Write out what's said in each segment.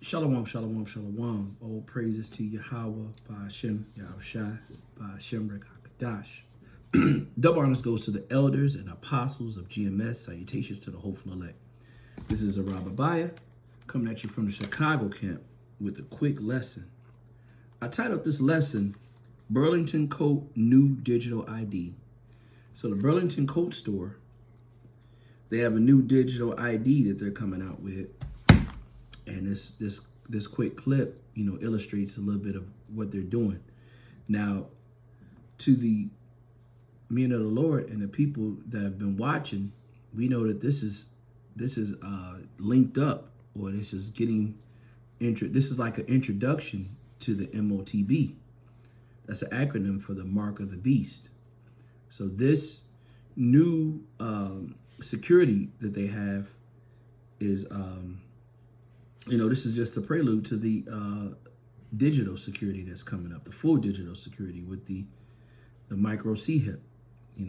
Shalom, shalom, shalom. All praises to Yahweh, by Hashem, Yahushai, by Hashem, Rekakadash. Double honors goes to the elders and apostles of GMS. Salutations to the hopeful elect. This is Abaya coming at you from the Chicago camp with a quick lesson. I titled this lesson, Burlington Coat New Digital ID. So the Burlington Coat Store, they have a new digital ID that they're coming out with. And this quick clip, illustrates a little bit of what they're doing. Now, to the men of the Lord and the people that have been watching, we know that this is linked up, or this is like an introduction to the MOTB. That's an acronym for the mark of the beast. So this new security that they have is this is just a prelude to the digital security that's coming up, the full digital security with the micro C-hip.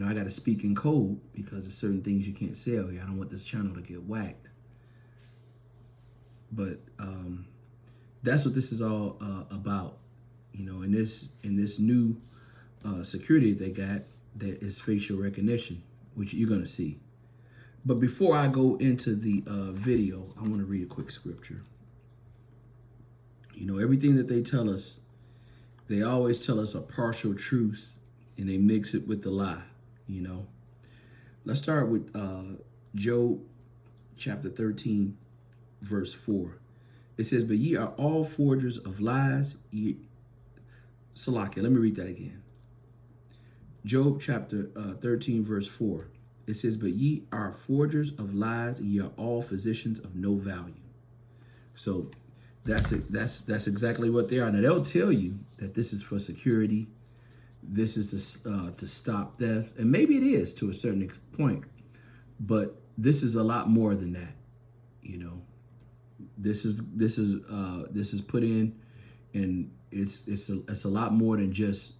I got to speak in code because there's certain things you can't sell here. I don't want this channel to get whacked. But that's what this is all about. In this new security they got, that is facial recognition, which you're going to see. But before I go into the video, I want to read a quick scripture. Everything that they tell us, they always tell us a partial truth, and they mix it with the lie, Let's start with Job chapter 13, verse 4. It says, but ye are all forgers of lies. Salakia, let me read that again. Job chapter 13, verse 4. It says, but ye are forgers of lies, and ye are all physicians of no value. So that's it. That's exactly what they are. Now they'll tell you that this is for security. This is to stop theft, and maybe it is to a certain point, but this is a lot more than that. This is put in, and it's a lot more than just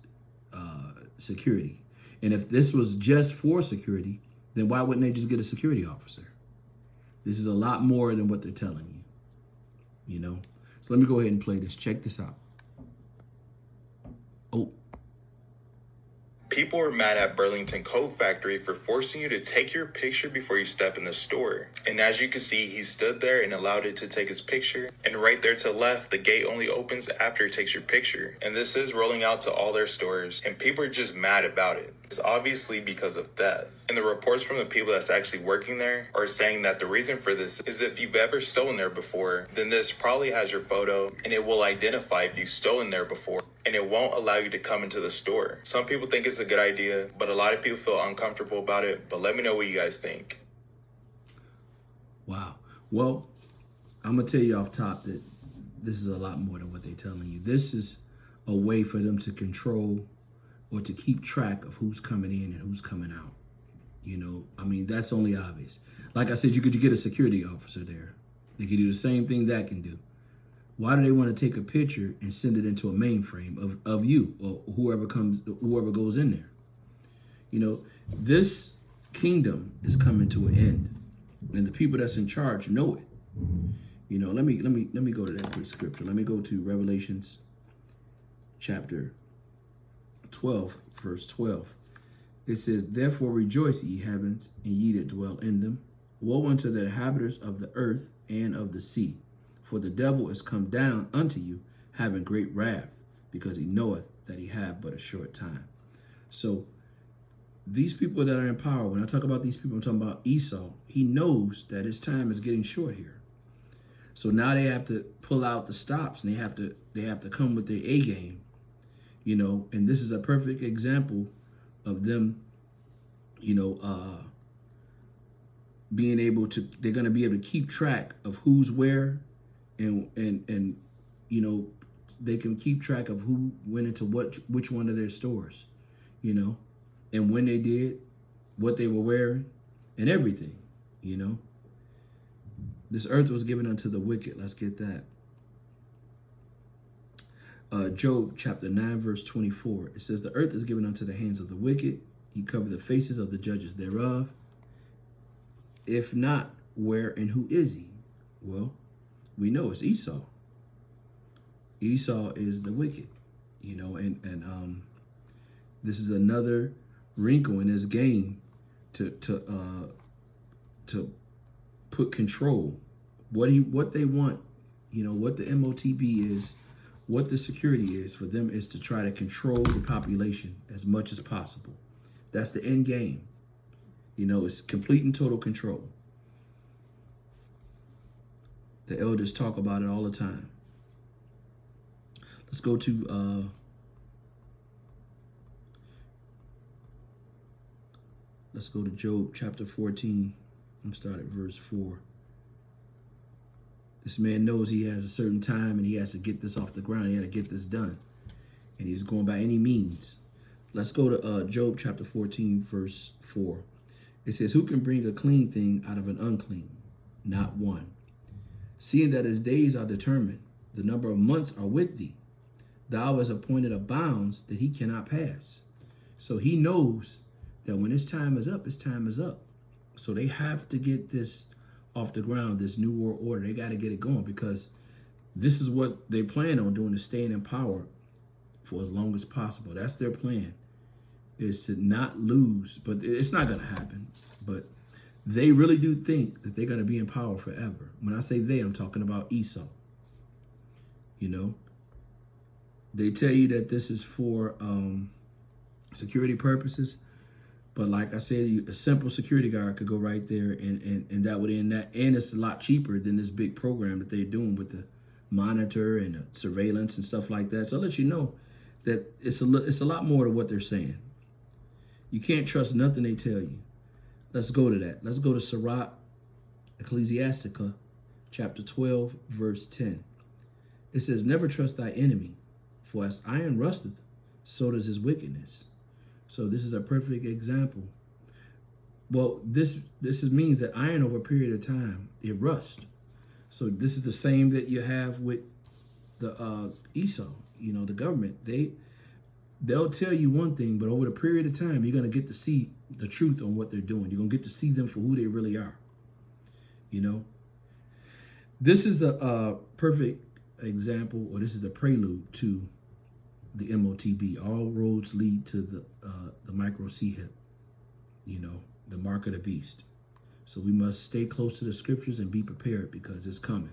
security. And if this was just for security, then why wouldn't they just get a security officer? This is a lot more than what they're telling you, So let me go ahead and play this. Check this out. Oh. People were mad at Burlington Coat Factory for forcing you to take your picture before you step in the store. And as you can see, he stood there and allowed it to take his picture. And right there to the left, the gate only opens after it takes your picture. And this is rolling out to all their stores. And people are just mad about it. It's obviously because of theft. And the reports from the people that's actually working there are saying that the reason for this is if you've ever stolen there before, then this probably has your photo and it will identify if you've stolen there before. And it won't allow you to come into the store. Some people think it's a good idea, but a lot of people feel uncomfortable about it. But let me know what you guys think. Wow. Well, I'm going to tell you off top that this is a lot more than what they're telling you. This is a way for them to control or to keep track of who's coming in and who's coming out. That's only obvious. Like I said, you could get a security officer there. They could do the same thing that can do. Why do they want to take a picture and send it into a mainframe of you or whoever goes in there? This kingdom is coming to an end, and the people that's in charge know it. Let me go to that quick scripture. Let me go to Revelations chapter 12, verse 12. It says, therefore rejoice, ye heavens, and ye that dwell in them. Woe unto the inhabitants of the earth and of the sea. For the devil is come down unto you, having great wrath, because he knoweth that he have but a short time. So these people that are in power, when I talk about these people, I'm talking about Esau. He knows that his time is getting short here. So now they have to pull out the stops, and they have to come with their A game, and this is a perfect example of them, being able to, they're going to be able to keep track of who's where. And they can keep track of who went into which one of their stores, and when they did, what they were wearing, and everything, This earth was given unto the wicked. Let's get that. Job chapter 9, verse 24. It says, the earth is given unto the hands of the wicked. He covered the faces of the judges thereof. If not, where and who is he? Well, we know it's Esau. Esau is the wicked, and this is another wrinkle in this game to put control. What they want, what the MOTB is, what the security is for them is to try to control the population as much as possible. That's the end game. It's complete and total control. The elders talk about it all the time. Let's go to Job chapter 14. I'm start at verse 4. This man knows he has a certain time and he has to get this off the ground. He had to get this done. And he's going by any means. Let's go to Job chapter 14, verse 4. It says, who can bring a clean thing out of an unclean? Not one. Seeing that his days are determined, the number of months are with thee. Thou hast appointed a bounds that he cannot pass. So he knows that when his time is up, his time is up. So they have to get this off the ground, this new world order. They got to get it going because this is what they plan on doing, is staying in power for as long as possible. That's their plan, is to not lose. But it's not going to happen. But they really do think that they're going to be in power forever. When I say they, I'm talking about Esau. They tell you that this is for security purposes. But like I said, a simple security guard could go right there and that would end that. And it's a lot cheaper than this big program that they're doing with the monitor and the surveillance and stuff like that. So I'll let you know that it's a lot more to what they're saying. You can't trust nothing they tell you. Let's go to that. Let's go to Sirach, Ecclesiastica, chapter 12, verse 10. It says, never trust thy enemy, for as iron rusteth, so does his wickedness. So this is a perfect example. Well, this means that iron over a period of time, it rusts. So this is the same that you have with the Esau, the government. They'll tell you one thing, but over the period of time, you're going to get to see the truth on what they're doing. You're going to get to see them for who they really are. This is the perfect example, or this is the prelude to the MOTB. All roads lead to the micro C hip, the mark of the beast. So we must stay close to the scriptures and be prepared because it's coming.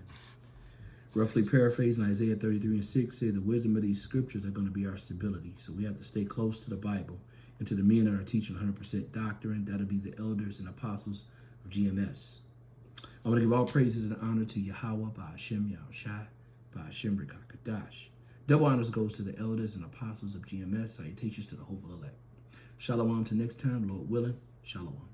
Roughly paraphrasing, Isaiah 33:6 say the wisdom of these scriptures are going to be our stability. So we have to stay close to the Bible and to the men that are teaching 100% doctrine. That'll be the elders and apostles of GMS. I want to give all praises and honor to Yahweh, by Hashem, Yahushai, by Hashem, Rekakadash. Double honors goes to the elders and apostles of GMS. Salutations to the hopeful elect. Shalom to next time, Lord willing. Shalom.